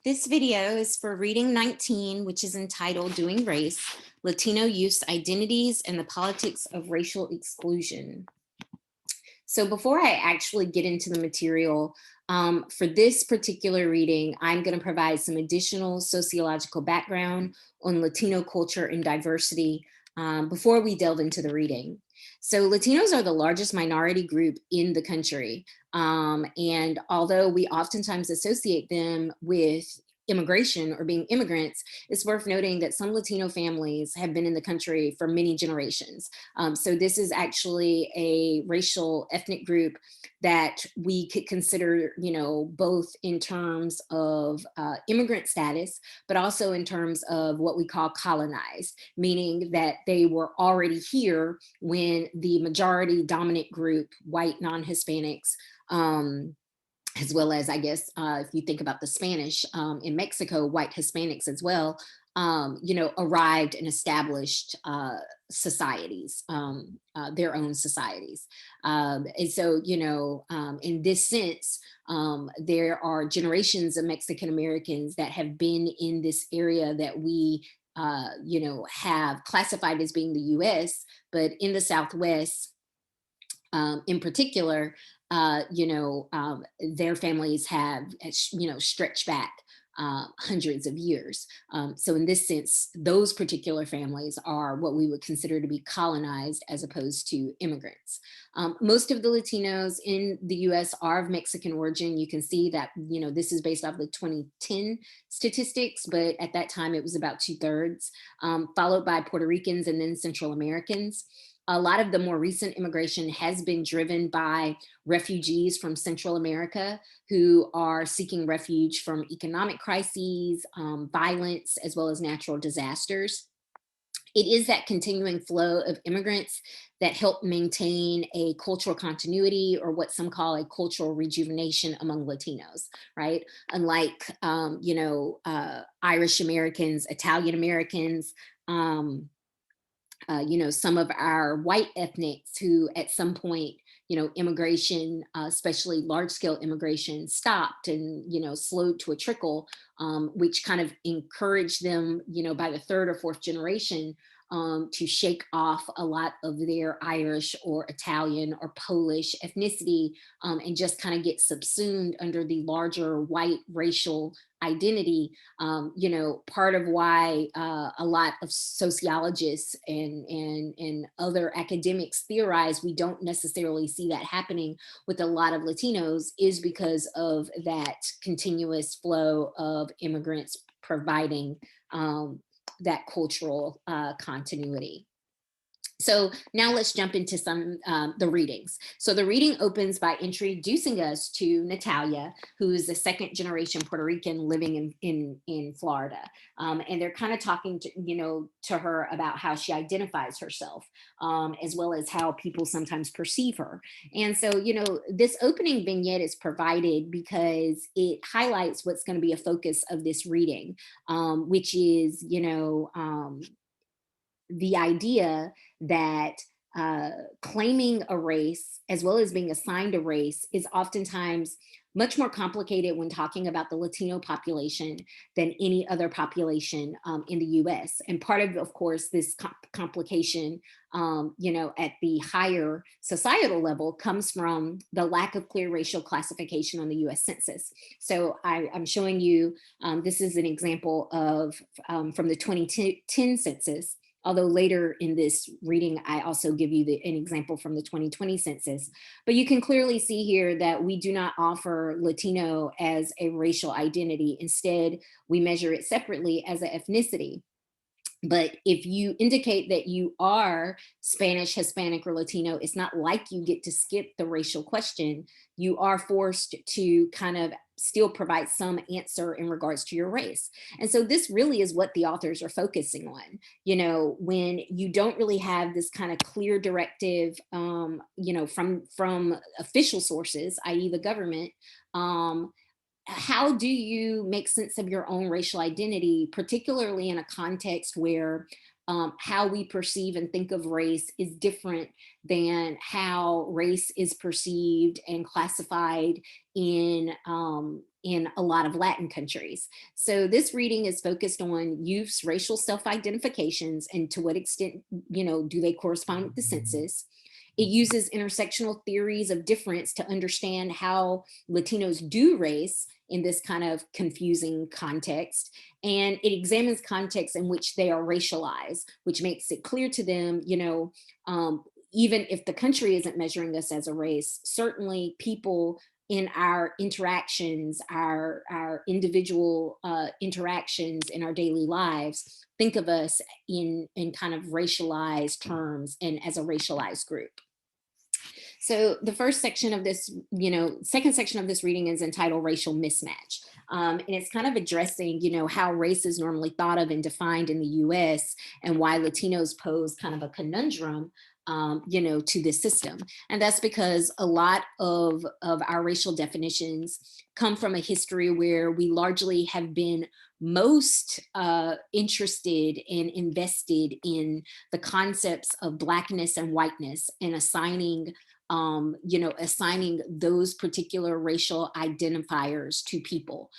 This video is for reading 19, which is entitled Doing Race, Latino Youth's Identities and the Politics of Racial Exclusion. So before I actually get into the material, for this particular reading, I'm going to provide some additional sociological background on Latino culture and diversity before we delve into the reading. So Latinos are the largest minority group in the country. And although we oftentimes associate them with immigration or being immigrants, it's worth noting that some Latino families have been in the country for many generations. So this is actually a racial ethnic group that we could consider, both in terms of immigrant status, but also in terms of what we call colonized, meaning that they were already here when the majority dominant group, white non-Hispanics, as well as, I guess, if you think about the Spanish in Mexico, white Hispanics as well, arrived and established societies, their own societies. And so, in this sense, there are generations of Mexican Americans that have been in this area that we, have classified as being the US, but in the Southwest, in particular, their families have, stretched back hundreds of years. So, in this sense, those particular families are what we would consider to be colonized as opposed to immigrants. Most of the Latinos in the US are of Mexican origin. You can see that, this is based off the 2010 statistics, but at that time it was about two-thirds, followed by Puerto Ricans and then Central Americans. A lot of the more recent immigration has been driven by refugees from Central America who are seeking refuge from economic crises, violence, as well as natural disasters. It is that continuing flow of immigrants that help maintain a cultural continuity, or what some call a cultural rejuvenation among Latinos, right? Unlike, Irish Americans, Italian Americans, some of our white ethnics who at some point, immigration, especially large scale immigration, stopped and, slowed to a trickle, which kind of encouraged them, by the third or fourth generation, to shake off a lot of their Irish or Italian or Polish ethnicity, and just kind of get subsumed under the larger white racial identity. Part of why a lot of sociologists and other academics theorize we don't necessarily see that happening with a lot of Latinos is because of that continuous flow of immigrants providing that cultural continuity. So now let's jump into some the readings. So the reading opens by introducing us to Natalia, who is a second generation Puerto Rican living in Florida, and they're kind of talking to her about how she identifies herself, as well as how people sometimes perceive her. And so this opening vignette is provided because it highlights what's going to be a focus of this reading, which is the idea that claiming a race as well as being assigned a race is oftentimes much more complicated when talking about the Latino population than any other population in the US. And part of course, this complication, at the higher societal level comes from the lack of clear racial classification on the US Census. So I'm showing you, this is an example of from the 2010 census. Although later in this reading, I also give you an example from the 2020 census. But you can clearly see here that we do not offer Latino as a racial identity. Instead, we measure it separately as an ethnicity. But if you indicate that you are Spanish, Hispanic, or Latino, it's not like you get to skip the racial question. You are forced to kind of still provide some answer in regards to your race. And so this really is what the authors are focusing on. When you don't really have this kind of clear directive, from official sources, i.e. the government, how do you make sense of your own racial identity, particularly in a context where how we perceive and think of race is different than how race is perceived and classified in a lot of Latin countries. So this reading is focused on youth's racial self-identifications and to what extent, do they correspond with the census. It uses intersectional theories of difference to understand how Latinos do race in this kind of confusing context. And it examines contexts in which they are racialized, which makes it clear to them, even if the country isn't measuring us as a race, certainly people in our interactions, our individual interactions in our daily lives, think of us in kind of racialized terms and as a racialized group. So the first section of this, second section of this reading is entitled Racial Mismatch. And it's kind of addressing, how race is normally thought of and defined in the US and why Latinos pose kind of a conundrum to this system. And that's because a lot of our racial definitions come from a history where we largely have been most interested and invested in the concepts of Blackness and whiteness and assigning those particular racial identifiers to people.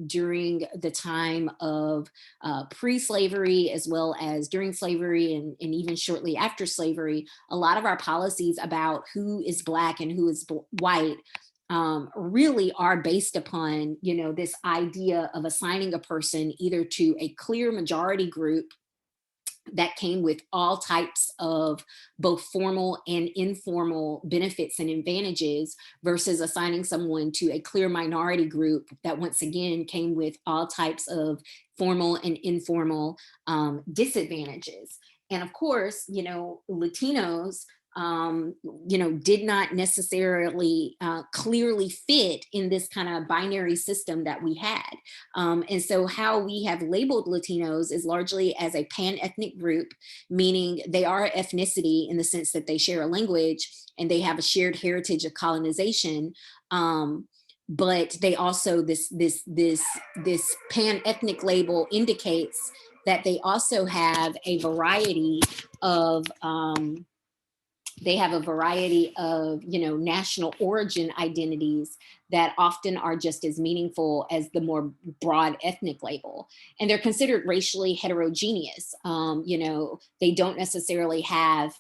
During the time of pre-slavery, as well as during slavery and even shortly after slavery, a lot of our policies about who is Black and who is white really are based upon, this idea of assigning a person either to a clear majority group that came with all types of both formal and informal benefits and advantages versus assigning someone to a clear minority group that once again came with all types of formal and informal disadvantages. And of course, Latinos did not necessarily clearly fit in this kind of binary system that we had. And so how we have labeled Latinos is largely as a pan-ethnic group, meaning they are ethnicity in the sense that they share a language and they have a shared heritage of colonization. But they also, this pan-ethnic label indicates that they also have a variety of national origin identities that often are just as meaningful as the more broad ethnic label. And they're considered racially heterogeneous. They don't necessarily have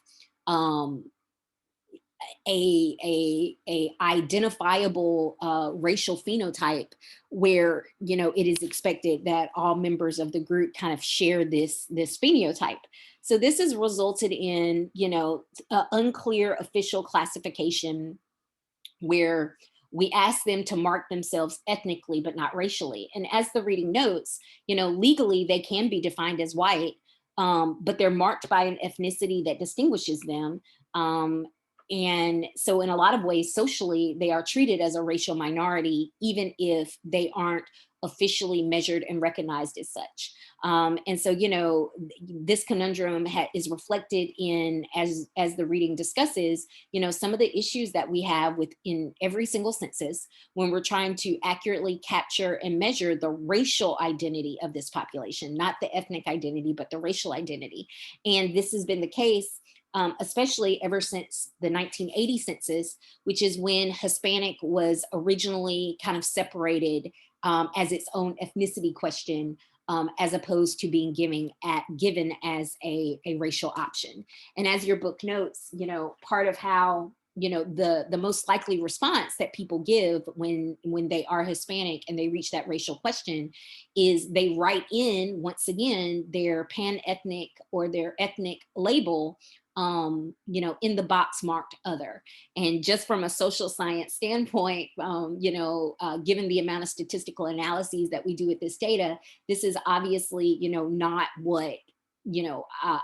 a identifiable racial phenotype where it is expected that all members of the group kind of share this phenotype. So this has resulted in unclear official classification where we ask them to mark themselves ethnically but not racially. And as the reading notes, legally they can be defined as white, but they're marked by an ethnicity that distinguishes them. And so in a lot of ways, socially, they are treated as a racial minority, even if they aren't officially measured and recognized as such. And so, this conundrum is reflected in, as the reading discusses, some of the issues that we have within every single census when we're trying to accurately capture and measure the racial identity of this population, not the ethnic identity, but the racial identity. And this has been the case especially ever since the 1980 census, which is when Hispanic was originally kind of separated as its own ethnicity question, as opposed to being given as a racial option. And as your book notes, part of how the most likely response that people give when they are Hispanic and they reach that racial question is they write in, once again, their pan-ethnic or their ethnic label in the box marked other. And just from a social science standpoint, given the amount of statistical analyses that we do with this data, this is obviously, not what,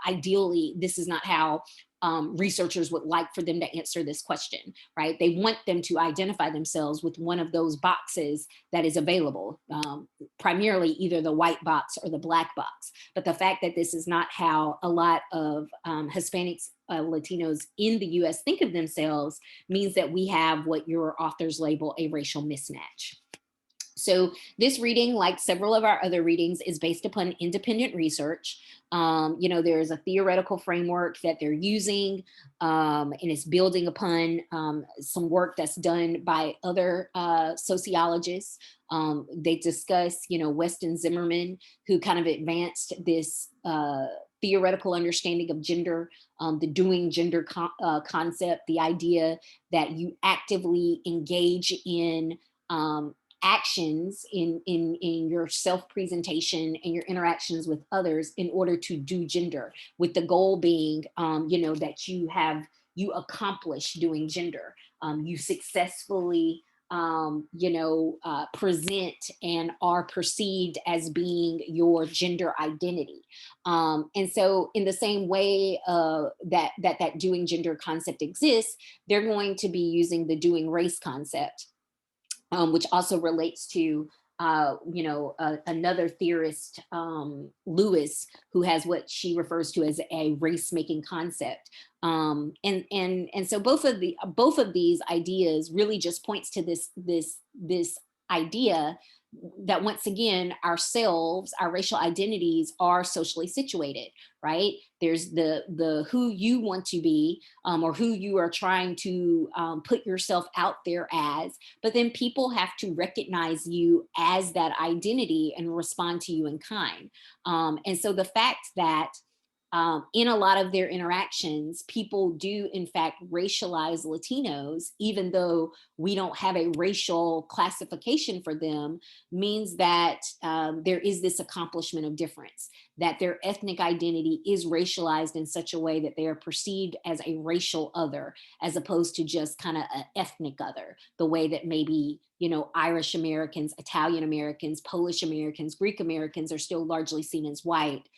ideally, this is not how researchers would like for them to answer this question, right? They want them to identify themselves with one of those boxes that is available, primarily either the white box or the Black box. But the fact that this is not how a lot of Hispanics, Latinos in the US think of themselves means that we have what your authors label a racial mismatch. So this reading, like several of our other readings, is based upon independent research. There's a theoretical framework that they're using, and it's building upon some work that's done by other sociologists. They discuss, Weston Zimmerman, who kind of advanced this theoretical understanding of gender, the doing gender concept, the idea that you actively engage in actions in your self presentation and your interactions with others in order to do gender, with the goal being that you accomplish doing gender, you successfully present and are perceived as being your gender identity. And so in the same way that doing gender concept exists, they're going to be using the doing race concept, which also relates to another theorist, Lewis, who has what she refers to as a race making concept. And so both of these ideas really just points to this idea that, once again, ourselves, our racial identities are socially situated, right? There's the who you want to be, or who you are trying to put yourself out there as, but then people have to recognize you as that identity and respond to you in kind. And so the fact that in a lot of their interactions, people do in fact racialize Latinos, even though we don't have a racial classification for them, means that there is this accomplishment of difference, that their ethnic identity is racialized in such a way that they are perceived as a racial other, as opposed to just kind of an ethnic other, the way that maybe, Irish Americans, Italian Americans, Polish Americans, Greek Americans are still largely seen as white.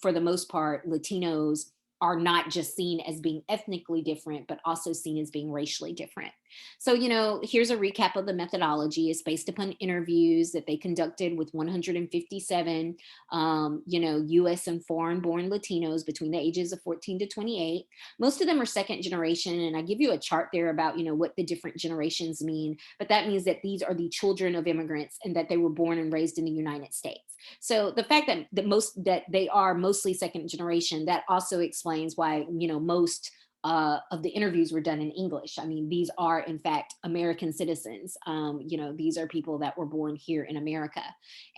For the most part, Latinos are not just seen as being ethnically different, but also seen as being racially different. So, here's a recap of the methodology. It's based upon interviews that they conducted with 157, US and foreign born Latinos between the ages of 14 to 28. Most of them are second generation. And I give you a chart there about, what the different generations mean. But that means that these are the children of immigrants and that they were born and raised in the United States. So the fact that they are mostly second generation, that also explains why, most of the interviews were done in English. I mean, these are in fact American citizens. These are people that were born here in America.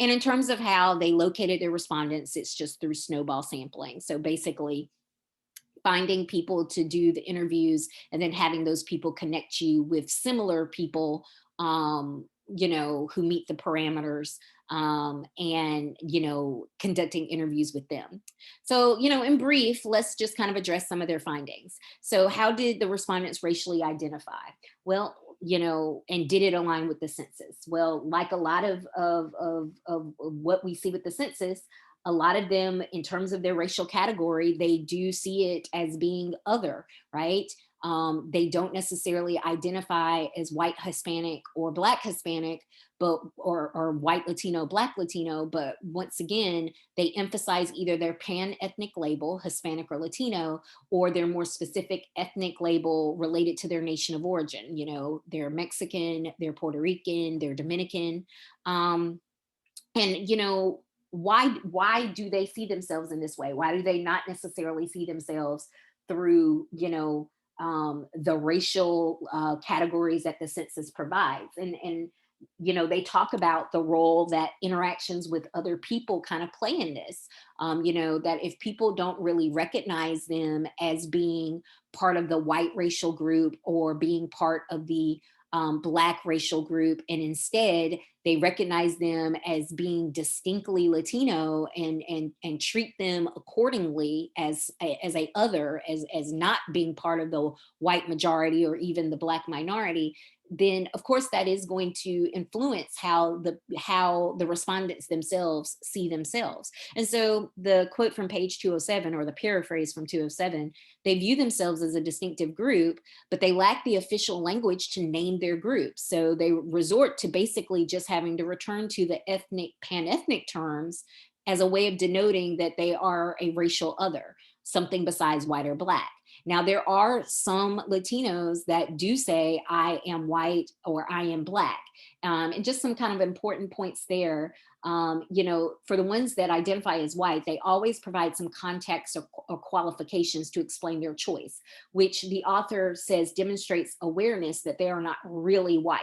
And in terms of how they located their respondents, it's just through snowball sampling. So basically, finding people to do the interviews and then having those people connect you with similar people, who meet the parameters, and conducting interviews with them. So, in brief, let's just kind of address some of their findings. So how did the respondents racially identify? Well, and did it align with the census? Well, like a lot of what we see with the census, a lot of them, in terms of their racial category, they do see it as being other, right? They don't necessarily identify as white Hispanic or Black Hispanic, but or white Latino, Black Latino. But once again, they emphasize either their pan ethnic label, Hispanic or Latino, or their more specific ethnic label related to their nation of origin. They're Mexican, they're Puerto Rican, they're Dominican. And why do they see themselves in this way? Why do they not necessarily see themselves through the racial categories that the census provides? And they talk about the role that interactions with other people kind of play in this. That if people don't really recognize them as being part of the white racial group or being part of the Black racial group, and instead they recognize them as being distinctly Latino, and treat them accordingly as a other, as not being part of the white majority or even the Black minority, then of course that is going to influence how the respondents themselves see themselves. And so the quote from page 207, or the paraphrase from 207, they view themselves as a distinctive group, but they lack the official language to name their group. So they resort to basically just having to return to the pan-ethnic terms as a way of denoting that they are a racial other, something besides white or Black. Now, there are some Latinos that do say, I am white or I am Black. And just some kind of important points there. For the ones that identify as white, they always provide some context or qualifications to explain their choice, which the author says demonstrates awareness that they are not really white.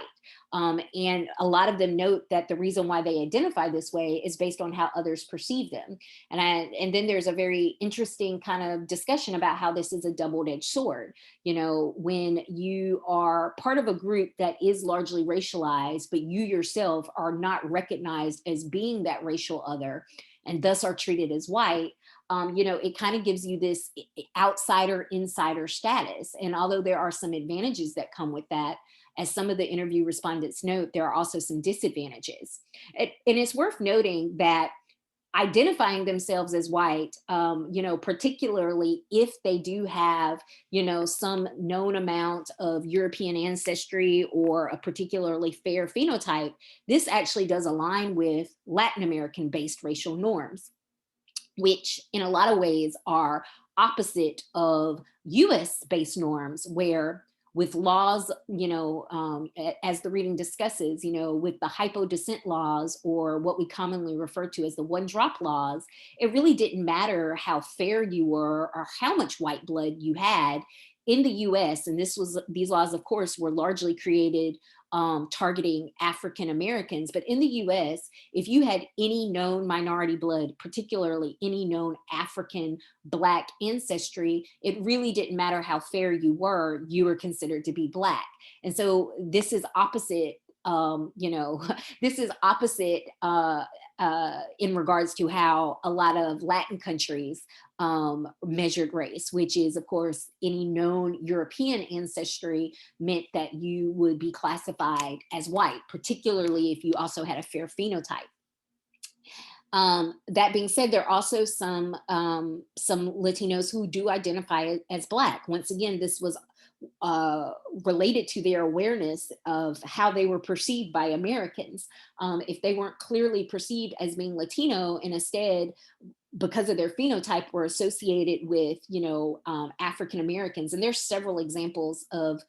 And a lot of them note that the reason why they identify this way is based on how others perceive them. And then there's a very interesting kind of discussion about how this is a double-edged sword. When you are part of a group that is largely racialized, but you yourself are not recognized as being that racial other, and thus are treated as white, it kind of gives you this outsider insider status. And although there are some advantages that come with that, as some of the interview respondents note, there are also some disadvantages. And it's worth noting that identifying themselves as white, particularly if they do have, some known amount of European ancestry or a particularly fair phenotype, this actually does align with Latin American based racial norms, which in a lot of ways are opposite of US based norms, where with laws, as the reading discusses, with the hypo descent laws, or what we commonly refer to as the one drop laws, it really didn't matter how fair you were or how much white blood you had in the US. And these laws, of course, were largely created targeting African Americans. But in the US, if you had any known minority blood, particularly any known African Black ancestry, it really didn't matter how fair you were considered to be Black. And so this is opposite. This is opposite in regards to how a lot of Latin countries measured race, which is, of course, any known European ancestry meant that you would be classified as white, particularly if you also had a fair phenotype. That being said, there are also some Latinos who do identify as Black. Once again, this was related to their awareness of how they were perceived by Americans. If they weren't clearly perceived as being Latino, and instead, because of their phenotype, were associated with, African Americans. And there's several examples of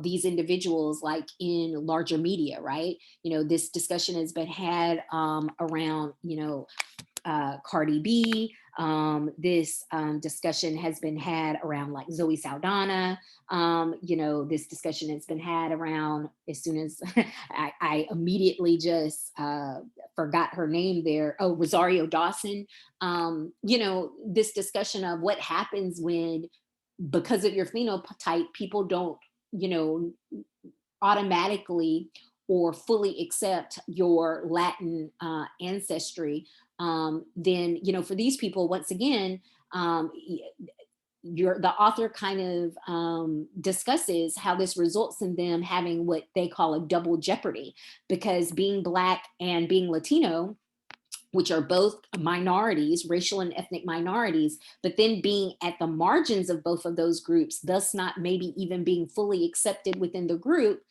these individuals, like in larger media, right? This discussion has been had around, Cardi B. This discussion has been had around like Zoe Saldana. This discussion has been had around, as soon as I immediately just forgot her name there. Oh, Rosario Dawson. This discussion of what happens when, because of your phenotype, people don't, automatically or fully accept your Latin ancestry. Then, for these people, once again, the author kind of discusses how this results in them having what they call a double jeopardy, because being Black and being Latino, which are both minorities, racial and ethnic minorities, but then being at the margins of both of those groups, thus not maybe even being fully accepted within the group,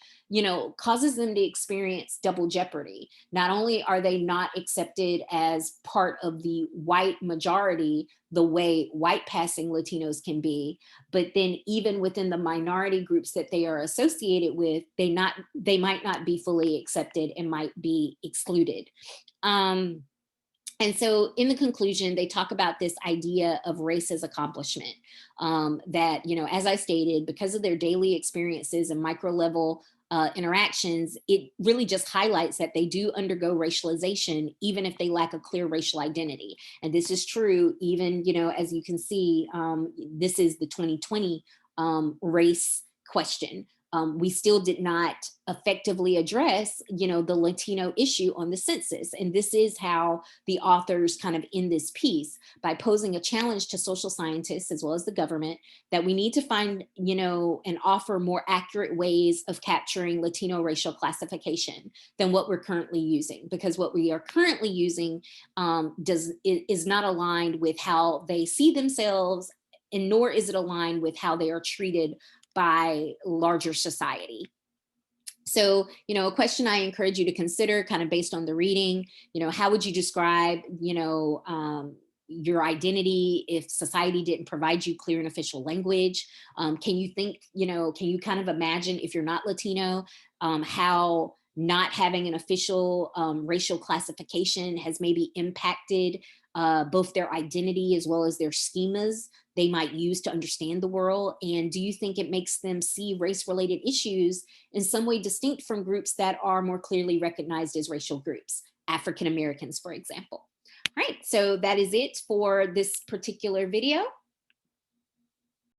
causes them to experience double jeopardy. Not only are they not accepted as part of the white majority the way white passing Latinos can be, but then even within the minority groups that they are associated with, they might not be fully accepted and might be excluded. And so in the conclusion, they talk about this idea of race as accomplishment, that, as I stated, because of their daily experiences and micro level interactions, it really just highlights that they do undergo racialization, even if they lack a clear racial identity. And this is true, even, as you can see, this is the 2020 race question. We still did not effectively address, the Latino issue on the census. And this is how the authors kind of end this piece, by posing a challenge to social scientists as well as the government, that we need to find, and offer more accurate ways of capturing Latino racial classification than what we're currently using, because what we are currently using is not aligned with how they see themselves, and nor is it aligned with how they are treated by larger society. So, a question I encourage you to consider, kind of based on the reading, how would you describe, your identity if society didn't provide you clear and official language? Can you think, can you kind of imagine if you're not Latino, how not having an official racial classification has maybe impacted both their identity as well as their schemas they might use to understand the world? And do you think it makes them see race-related issues in some way distinct from groups that are more clearly recognized as racial groups, African Americans, for example? All right, so that is it for this particular video.